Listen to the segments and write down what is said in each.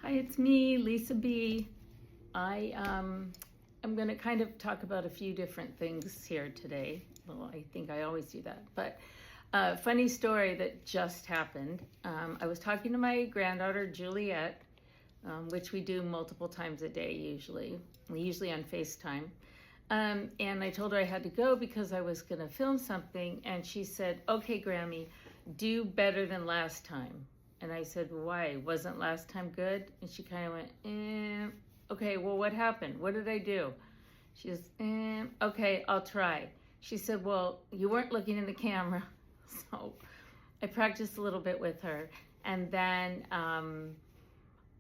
Hi, it's me, Lisa B. I'm going to kind of talk about a few different things here today. Well, I think I always do that. But funny story that just happened. I was talking to my granddaughter, Juliet, which we do multiple times a day usually. We usually on FaceTime. And I told her I had to go because I was going to film something. And she said, "Okay, Grammy, do better than last time." And I said, "Why? Wasn't last time good?" And she kind of went, "Okay, well, what happened? What did I do?" She goes, "Okay, I'll try." She said, "Well, you weren't looking in the camera." So I practiced a little bit with her. And then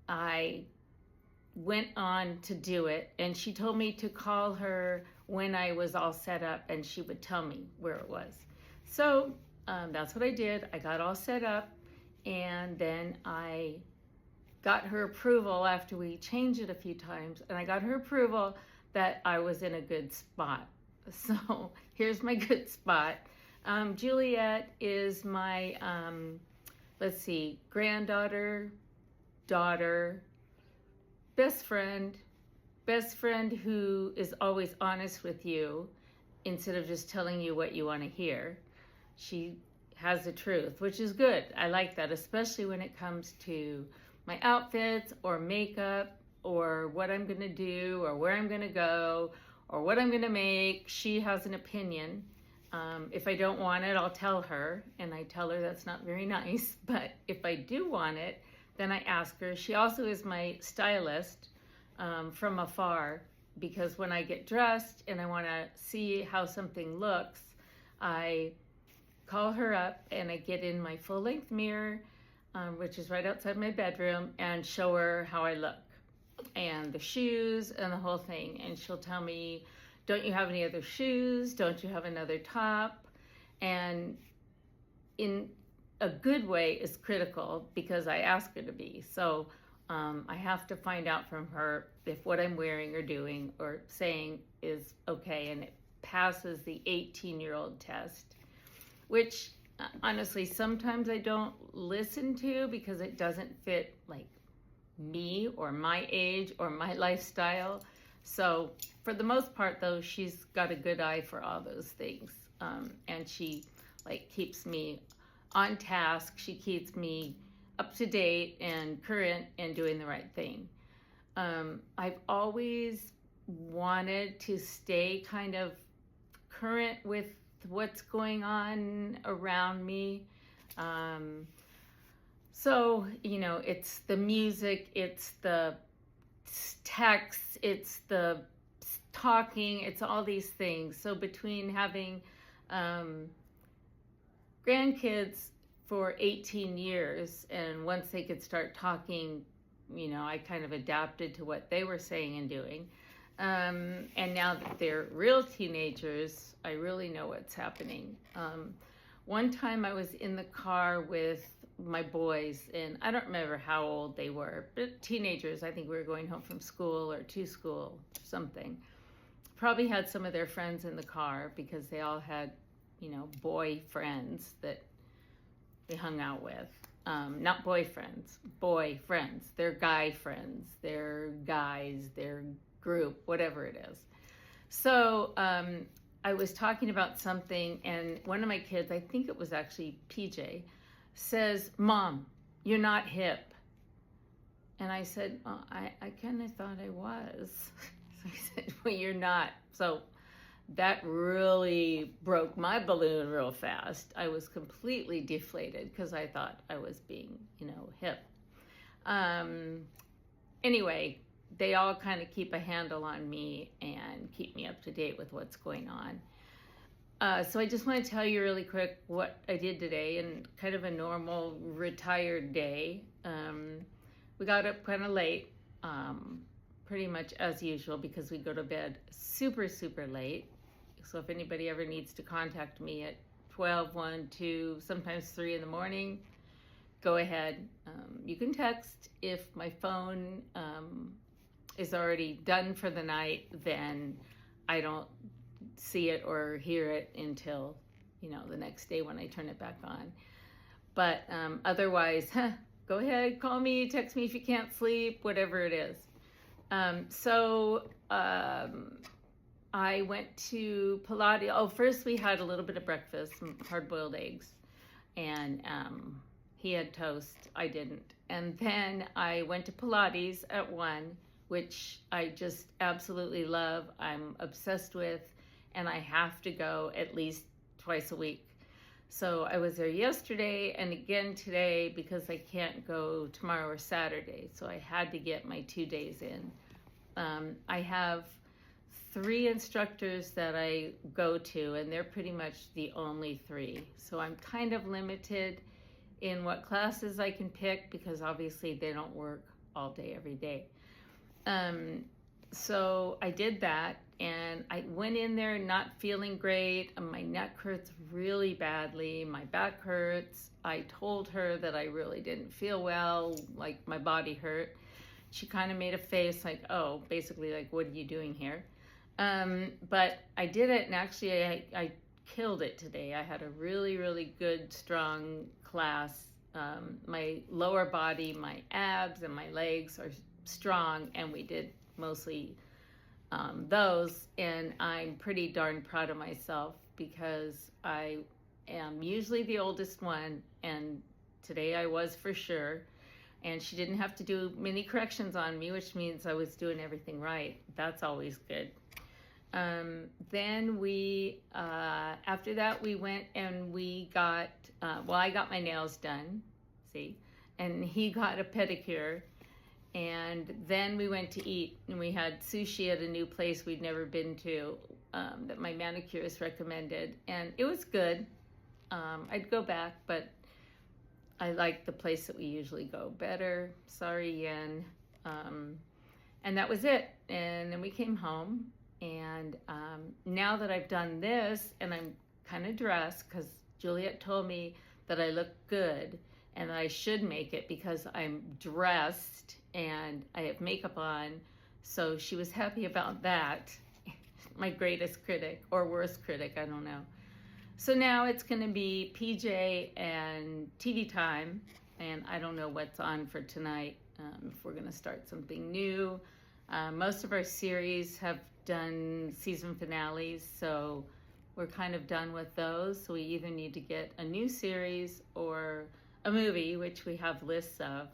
I went on to do it. And she told me to call her when I was all set up and she would tell me where it was. So that's what I did. I got all set up. And then I got her approval after we changed it a few times, and I got her approval that I was in a good spot. So here's my good spot. Juliet is my, granddaughter, daughter, best friend who is always honest with you instead of just telling you what you want to hear. She has the truth, which is good. I like that, especially when it comes to my outfits or makeup or what I'm going to do or where I'm going to go or what I'm going to make. She has an opinion. If I don't want it, I'll tell her, and I tell her that's not very nice. But if I do want it, then I ask her. She also is my stylist from afar, because when I get dressed and I want to see how something looks, I call her up and I get in my full-length mirror, which is right outside my bedroom, and show her how I look and the shoes and the whole thing. And she'll tell me, "Don't you have any other shoes? Don't you have another top?" And in a good way is critical because I ask her to be. So I have to find out from her if what I'm wearing or doing or saying is okay, and it passes the 18-year-old test, which honestly sometimes I don't listen to because it doesn't fit like me or my age or my lifestyle. So for the most part though, she's got a good eye for all those things, and she keeps me on task. She keeps me up to date and current and doing the right thing. I've always wanted to stay kind of current with what's going on around me. So, it's the music, it's the text, it's the talking, it's all these things. So between having grandkids for 18 years, and once they could start talking, I kind of adapted to what they were saying and doing. And now that they're real teenagers, I really know what's happening. One time I was in the car with my boys, and I don't remember how old they were, but teenagers. I think we were going home from school or to school or something. Probably had some of their friends in the car because they all had, boy friends that they hung out with. Not boyfriends, boy friends. They're guy friends. They're guys. They're group, whatever it is. So I was talking about something, and one of my kids, I think it was actually PJ, says, "Mom, you're not hip." And I said, I kind of thought I was. So I said, "Well, you're not." So that really broke my balloon real fast. I was completely deflated because I thought I was being, hip. Anyway, they all kind of keep a handle on me and keep me up to date with what's going on. So I just want to tell you really quick what I did today, and kind of a normal retired day. We got up kind of late, pretty much as usual, because we go to bed super, super late. So if anybody ever needs to contact me at 12, 1, 2, sometimes 3 in the morning, go ahead. You can text. If my phone is already done for the night, then I don't see it or hear it until the next day when I turn it back on. But otherwise, go ahead, call me, text me if you can't sleep, whatever it is. So I went to Pilates. Oh, first we had a little bit of breakfast, some hard-boiled eggs, and he had toast. I didn't. And then I went to Pilates at 1, which I just absolutely love. I'm obsessed with, and I have to go at least twice a week. So I was there yesterday and again today because I can't go tomorrow or Saturday. So I had to get my 2 days in. I have 3 instructors that I go to, and they're pretty much the only 3. So I'm kind of limited in what classes I can pick because obviously they don't work all day, every day. So I did that, and I went in there not feeling great. My neck hurts really badly. My back hurts. I told her that I really didn't feel well, like my body hurt. She kind of made a face like, oh, basically like, what are you doing here? But I did it, and actually I killed it today. I had a really, really good, strong class. My lower body, my abs, and my legs are strong, and we did mostly those, and I'm pretty darn proud of myself because I am usually the oldest one, and today I was for sure. And she didn't have to do many corrections on me, which means I was doing everything right. That's always good. Then we, after that, we went and we got, I got my nails done, see, and he got a pedicure. And then we went to eat, and we had sushi at a new place we'd never been to, that my manicurist recommended. And it was good. I'd go back, but I like the place that we usually go better. Sorry, Yen. And that was it. And then we came home. And now that I've done this, and I'm kind of dressed, because Juliet told me that I look good and that I should make it because I'm dressed and I have makeup on. So she was happy about that. My greatest critic, or worst critic, I don't know. So now it's going to be PJ and TV time, and I don't know what's on for tonight, if we're going to start something new. Most of our series have done season finales, so we're kind of done with those. So we either need to get a new series or a movie, which we have lists of.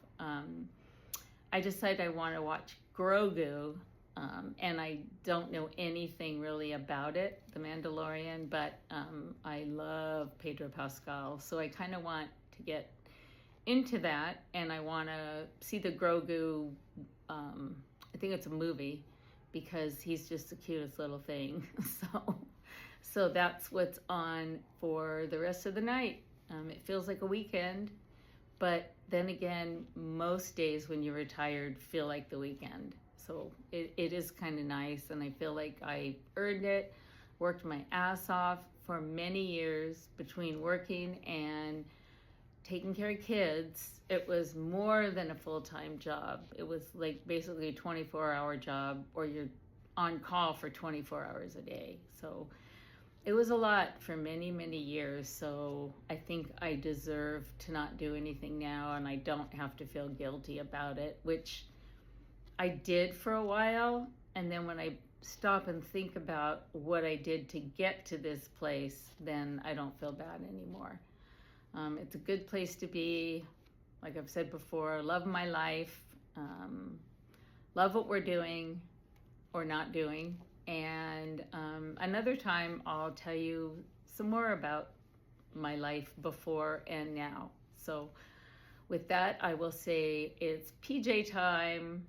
I decided I want to watch Grogu, and I don't know anything really about it, The Mandalorian, but I love Pedro Pascal, so I kind of want to get into that, and I want to see the Grogu, I think it's a movie, because he's just the cutest little thing. So that's what's on for the rest of the night. It feels like a weekend, but then again, most days when you're retired feel like the weekend. So it is kind of nice, and I feel like I earned it, worked my ass off for many years between working and taking care of kids. It was more than a full-time job. It was like basically a 24-hour job, or you're on call for 24 hours a day. So it was a lot for many, many years. So I think I deserve to not do anything now, and I don't have to feel guilty about it, which I did for a while. And then when I stop and think about what I did to get to this place, then I don't feel bad anymore. It's a good place to be. Like I've said before, love my life, love what we're doing or not doing. And another time I'll tell you some more about my life before and now. So with that, I will say it's PJ time.